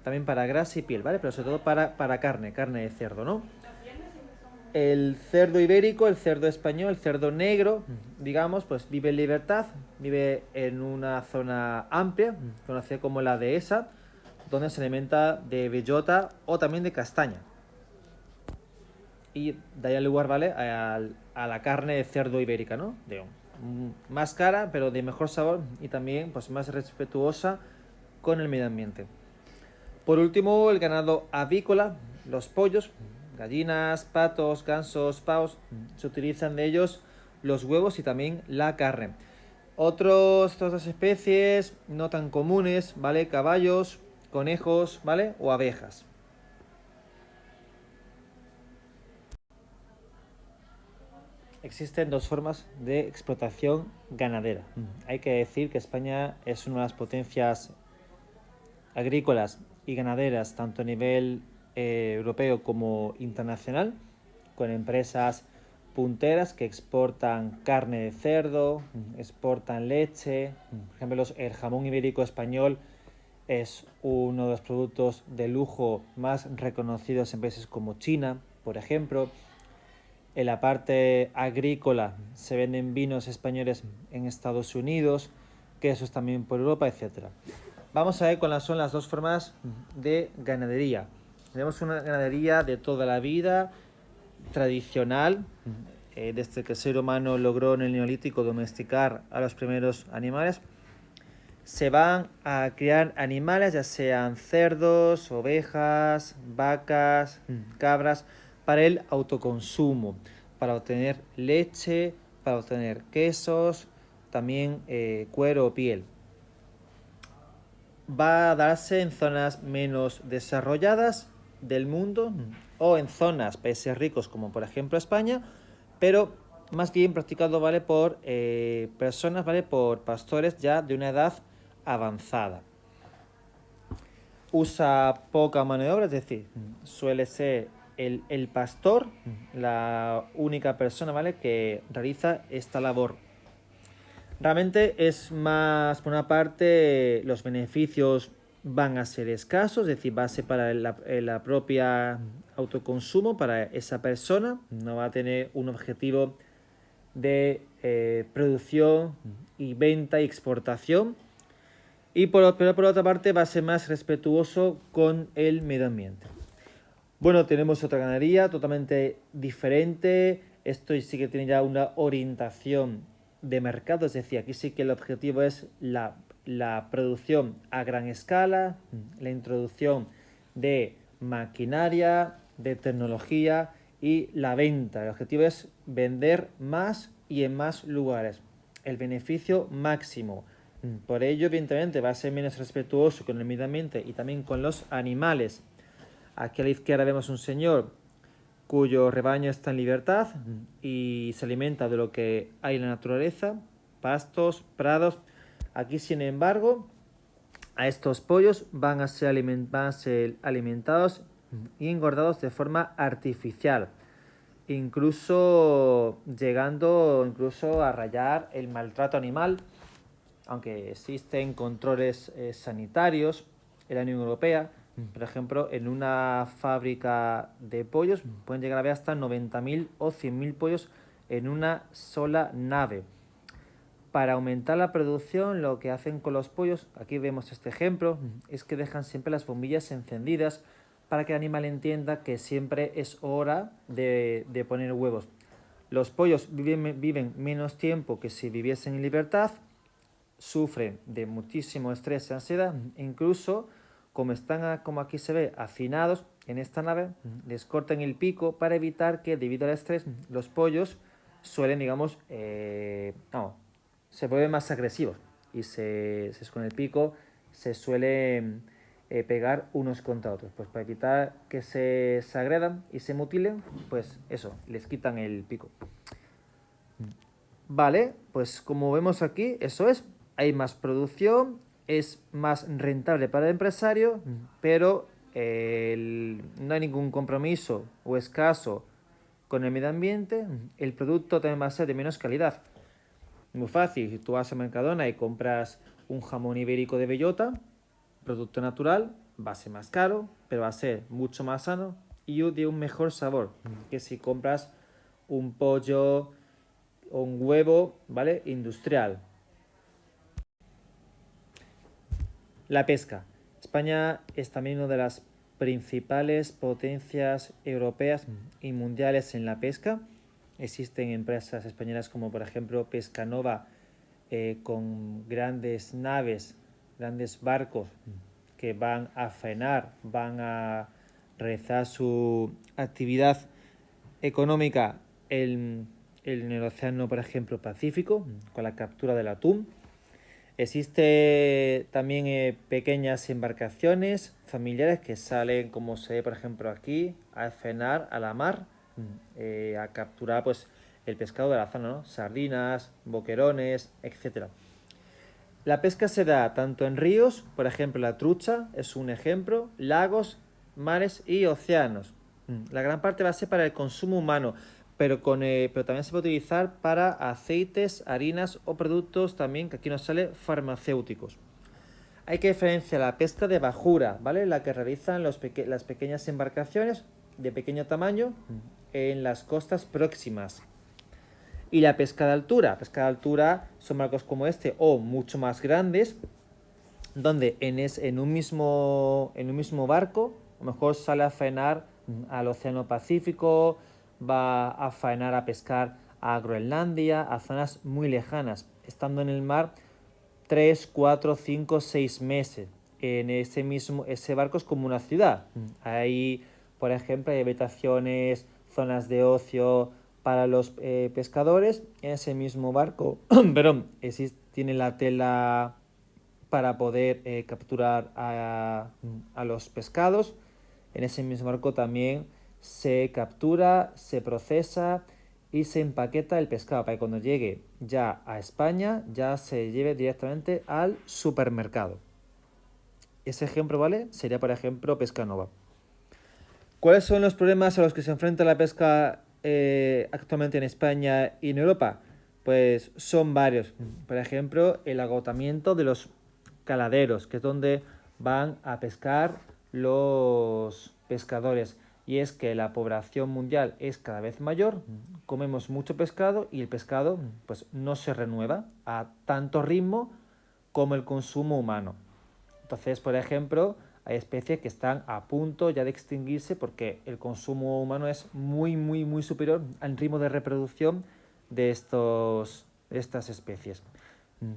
también para grasa y piel, ¿vale? Pero sobre todo para carne de cerdo, ¿no? El cerdo ibérico, el cerdo español, el cerdo negro, digamos, pues vive en libertad, vive en una zona amplia, conocida como la dehesa, donde se alimenta de bellota o también de castaña. Y da ahí lugar, ¿vale?, a la carne de cerdo ibérica, ¿no? Más cara, pero de mejor sabor y también pues más respetuosa con el medio ambiente. Por último, el ganado avícola, los pollos, gallinas, patos, gansos, pavos, se utilizan de ellos los huevos y también la carne. Otras especies no tan comunes, ¿vale? Caballos, conejos, ¿vale? O abejas. Existen 2 formas de explotación ganadera. Hay que decir que España es una de las potencias agrícolas y ganaderas, tanto a nivel europeo como internacional, con empresas punteras que exportan carne de cerdo, exportan leche. Por ejemplo, el jamón ibérico español es uno de los productos de lujo más reconocidos en países como China, por ejemplo. En la parte agrícola se venden vinos españoles en Estados Unidos, quesos también por Europa, etc. Vamos a ver cuáles son las 2 formas de ganadería. Tenemos una ganadería de toda la vida, tradicional, desde que el ser humano logró en el Neolítico domesticar a los primeros animales. se van a criar animales, ya sean cerdos, ovejas, vacas, cabras, para el autoconsumo, para obtener leche, para obtener quesos, también cuero o piel. Va a darse en zonas menos desarrolladas del mundo o en zonas, países ricos como por ejemplo España, pero más bien practicado, ¿vale? Por personas, ¿vale? Por pastores ya de una edad avanzada. Usa poca mano de obra, es decir, suele ser el pastor la única persona, ¿vale? Que realiza esta labor. Realmente es más, por una parte, los beneficios van a ser escasos, es decir, va a ser para la propia autoconsumo, para esa persona, no va a tener un objetivo de producción y venta y exportación. Pero por otra parte va a ser más respetuoso con el medio ambiente. Bueno, tenemos otra ganadería totalmente diferente. Esto sí que tiene ya una orientación de mercado, es decir, aquí sí que el objetivo es la producción a gran escala, la introducción de maquinaria, de tecnología y la venta. El objetivo es vender más y en más lugares. El beneficio máximo. Por ello, evidentemente, va a ser menos respetuoso con el medio ambiente y también con los animales. Aquí a la izquierda vemos un señor cuyo rebaño está en libertad y se alimenta de lo que hay en la naturaleza, pastos, prados. Aquí, sin embargo, a estos pollos van a ser alimentados y engordados de forma artificial, incluso llegando a rayar el maltrato animal, aunque existen controles sanitarios en la Unión Europea. Por ejemplo, en una fábrica de pollos pueden llegar a haber hasta 90.000 o 100.000 pollos en una sola nave. Para aumentar la producción, lo que hacen con los pollos, aquí vemos este ejemplo, es que dejan siempre las bombillas encendidas para que el animal entienda que siempre es hora de poner huevos. Los pollos viven menos tiempo que si viviesen en libertad, sufren de muchísimo estrés y ansiedad, incluso como están, como aquí se ve, hacinados en esta nave, les cortan el pico para evitar que debido al estrés los pollos suelen, digamos, se vuelven más agresivos y con el pico se suelen pegar unos contra otros. Pues para evitar que se agredan y se mutilen, pues eso, les quitan el pico. Vale, pues como vemos aquí, eso es, hay más producción, es más rentable para el empresario, pero no hay ningún compromiso o escaso con el medio ambiente, el producto también va a ser de menos calidad. Muy fácil, si tú vas a Mercadona y compras un jamón ibérico de bellota, producto natural, va a ser más caro, pero va a ser mucho más sano y de un mejor sabor que si compras un pollo o un huevo, ¿vale? Industrial. La pesca. España es también una de las principales potencias europeas y mundiales en la pesca. Existen empresas españolas como por ejemplo Pescanova, con grandes naves, grandes barcos que van a faenar, van a realizar su actividad económica en el océano, por ejemplo, Pacífico, con la captura del atún. Existe también pequeñas embarcaciones familiares que salen, como se ve por ejemplo aquí, a faenar a la mar, a capturar pues el pescado de la zona, ¿no? Sardinas, boquerones, etc. La pesca se da tanto en ríos, por ejemplo la trucha es un ejemplo, lagos, mares y océanos. La gran parte va a ser para el consumo humano, pero también se puede utilizar para aceites, harinas o productos también, que aquí nos sale, farmacéuticos. Hay que diferenciar la pesca de bajura, ¿vale? La que realizan las pequeñas embarcaciones de pequeño tamaño en las costas próximas. Y la pesca de altura. Pesca de altura son barcos como este o mucho más grandes, donde en un mismo barco a lo mejor sale a faenar al Océano Pacífico, va a faenar a pescar a Groenlandia, a zonas muy lejanas. Estando en el mar 3, 4, 5, 6 meses. En ese barco es como una ciudad. Hay, por ejemplo, hay habitaciones, zonas de ocio para los pescadores. En ese mismo barco, perdón, tiene la tela para poder capturar a los pescados. En ese mismo barco también se captura, se procesa y se empaqueta el pescado para que cuando llegue ya a España ya se lleve directamente al supermercado. Ese ejemplo, ¿vale? Sería, por ejemplo, Pescanova. ¿Cuáles son los problemas a los que se enfrenta la pesca actualmente en España y en Europa? Pues son varios. Por ejemplo, el agotamiento de los caladeros, que es donde van a pescar los pescadores. Y es que la población mundial es cada vez mayor, comemos mucho pescado y el pescado pues no se renueva a tanto ritmo como el consumo humano. Entonces, por ejemplo, hay especies que están a punto ya de extinguirse porque el consumo humano es muy, muy, muy superior al ritmo de reproducción de estas especies.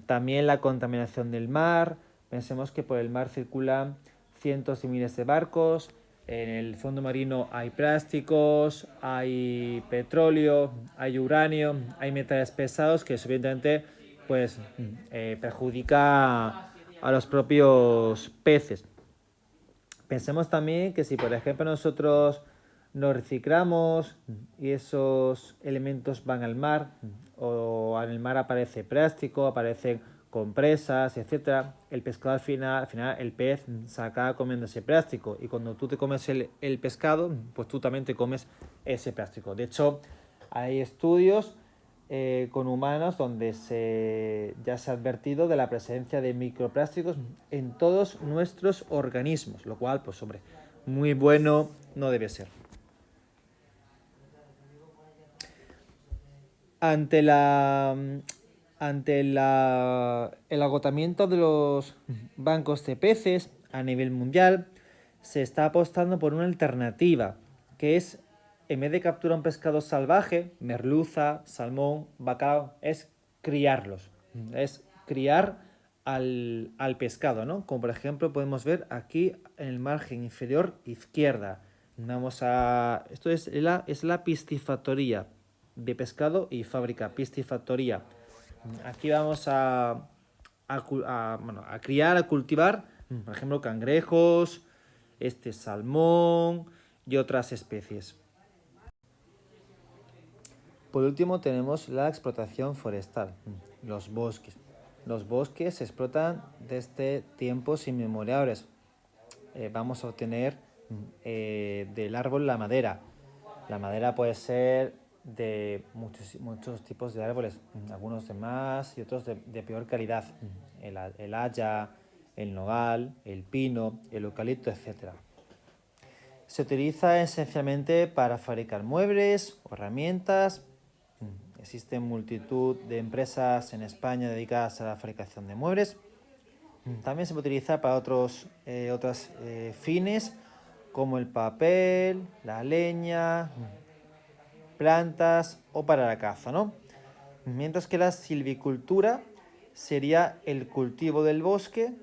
También la contaminación del mar. Pensemos que por el mar circulan cientos de miles de barcos. En el fondo marino hay plásticos, hay petróleo, hay uranio, hay metales pesados que evidentemente pues, perjudica a los propios peces. Pensemos también que si por ejemplo nosotros nos reciclamos y esos elementos van al mar o en el mar aparece plástico, aparecen compresas, etcétera, el pescado al final el pez se acaba comiendo ese plástico y cuando tú te comes el pescado, pues tú también te comes ese plástico. De hecho, hay estudios con humanos donde ya se ha advertido de la presencia de microplásticos en todos nuestros organismos, lo cual, pues hombre, muy bueno no debe ser. Ante el agotamiento de los bancos de peces a nivel mundial, se está apostando por una alternativa, que es, en vez de capturar un pescado salvaje, merluza, salmón, bacalao, es criarlos. Es criar al pescado, ¿no? Como por ejemplo podemos ver aquí en el margen inferior izquierda. Esto es la piscifactoría de pescado y fábrica, piscifactoría. Aquí vamos a criar, a cultivar, por ejemplo, cangrejos, salmón y otras especies. Por último tenemos la explotación forestal, los bosques. Los bosques se explotan desde tiempos inmemoriales. Vamos a obtener del árbol la madera. La madera puede ser de muchos tipos de árboles, algunos de más y otros de peor calidad. El haya, el nogal, el pino, el eucalipto, etc. Se utiliza esencialmente para fabricar muebles o herramientas. Existen multitud de empresas en España dedicadas a la fabricación de muebles. También se puede utilizar para otros fines como el papel, la leña, plantas o para la caza, ¿no? Mientras que la silvicultura sería el cultivo del bosque,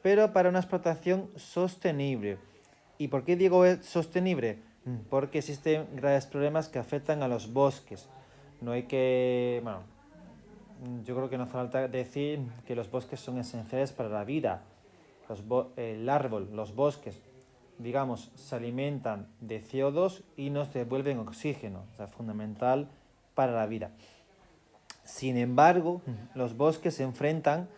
pero para una explotación sostenible. ¿Y por qué digo sostenible? Porque existen graves problemas que afectan a los bosques. No hay que... Bueno, yo creo que no hace falta decir que los bosques son esenciales para la vida. El árbol, los bosques, digamos, se alimentan de CO2 y nos devuelven oxígeno, o sea, fundamental para la vida. Sin embargo, los bosques se enfrentan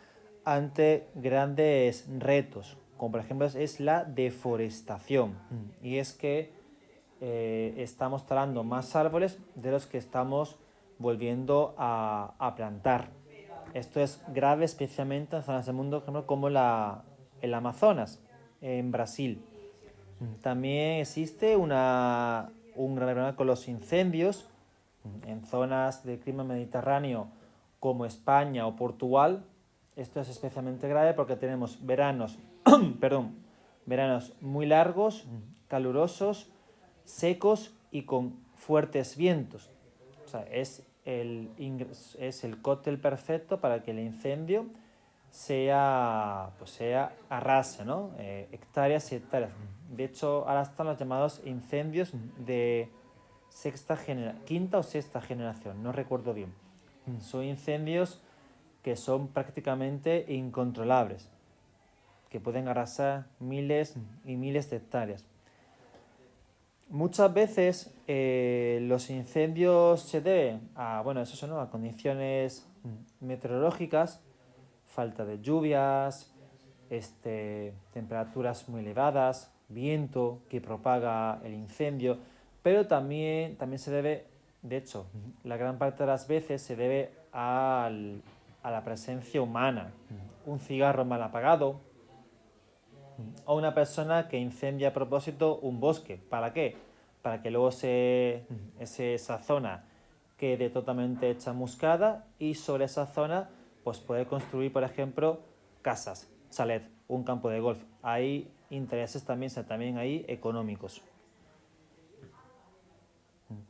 ante grandes retos, como por ejemplo es la deforestación, y es que estamos talando más árboles de los que estamos volviendo a plantar. Esto es grave especialmente en zonas del mundo como el Amazonas, en Brasil. También existe un gran problema con los incendios en zonas de clima mediterráneo como España o Portugal. Esto es especialmente grave porque tenemos veranos, veranos muy largos, calurosos, secos y con fuertes vientos. O sea, es el cóctel perfecto para que el incendio sea arrasa, ¿no? Hectáreas y hectáreas. De hecho, ahora están los llamados incendios de quinta o sexta generación, no recuerdo bien. Son incendios que son prácticamente incontrolables, que pueden arrasar miles y miles de hectáreas. Muchas veces los incendios se deben a, a condiciones meteorológicas, falta de lluvias, temperaturas muy elevadas, viento que propaga el incendio, pero también se debe, de hecho, la gran parte de las veces se debe a la presencia humana. Un cigarro mal apagado o una persona que incendia a propósito un bosque. ¿Para qué? Para que luego esa zona quede totalmente chamuscada y sobre esa zona pues poder construir, por ejemplo, casas, chalet, un campo de golf. Hay intereses también ahí económicos.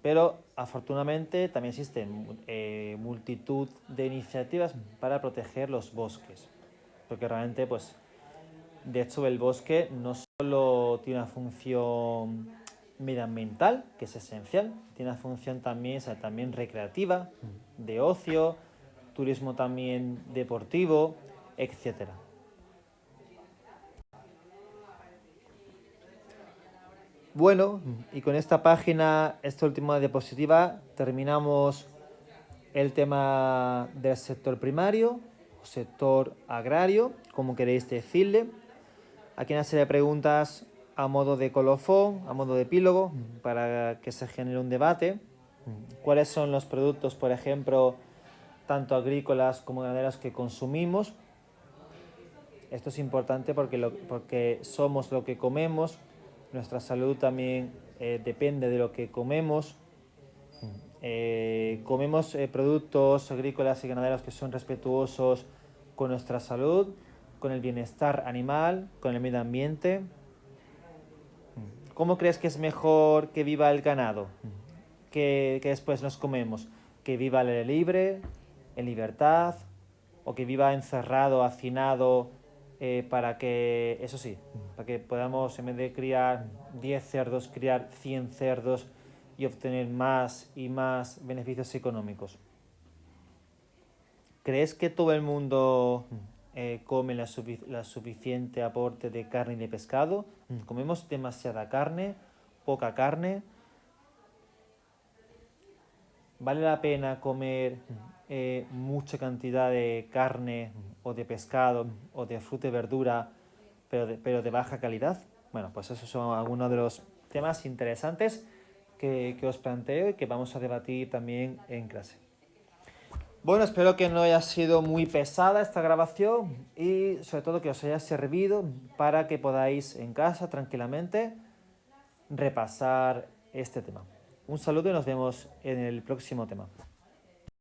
Pero afortunadamente también existen multitud de iniciativas para proteger los bosques. Porque realmente, pues, de hecho, el bosque no solo tiene una función medioambiental, que es esencial, tiene una función también recreativa, de ocio, turismo también deportivo, etcétera. Bueno, y con esta última diapositiva, terminamos el tema del sector primario o sector agrario, como queréis decirle. Aquí una serie de preguntas a modo de colofón, a modo de epílogo, para que se genere un debate. ¿Cuáles son los productos, por ejemplo, tanto agrícolas como ganaderos que consumimos? Esto es importante porque somos lo que comemos, nuestra salud también depende de lo que comemos. Comemos productos agrícolas y ganaderos que son respetuosos con nuestra salud, con el bienestar animal, con el medio ambiente. ¿Cómo crees que es mejor que viva el ganado? Que después nos comemos. ¿Que viva al aire libre, en libertad? ¿O que viva encerrado, hacinado, para que, eso sí, para que podamos, en vez de criar 10 cerdos, criar 100 cerdos y obtener más y más beneficios económicos? ¿Crees que todo el mundo come la suficiente aporte de carne y de pescado? ¿Comemos demasiada carne? ¿Poca carne? ¿Vale la pena comer mucha cantidad de carne o de pescado o de fruta y verdura, pero de baja calidad? Bueno, pues esos son algunos de los temas interesantes que os planteo y que vamos a debatir también en clase. Bueno, espero que no haya sido muy pesada esta grabación y sobre todo que os haya servido para que podáis en casa tranquilamente repasar este tema. Un saludo y nos vemos en el próximo tema.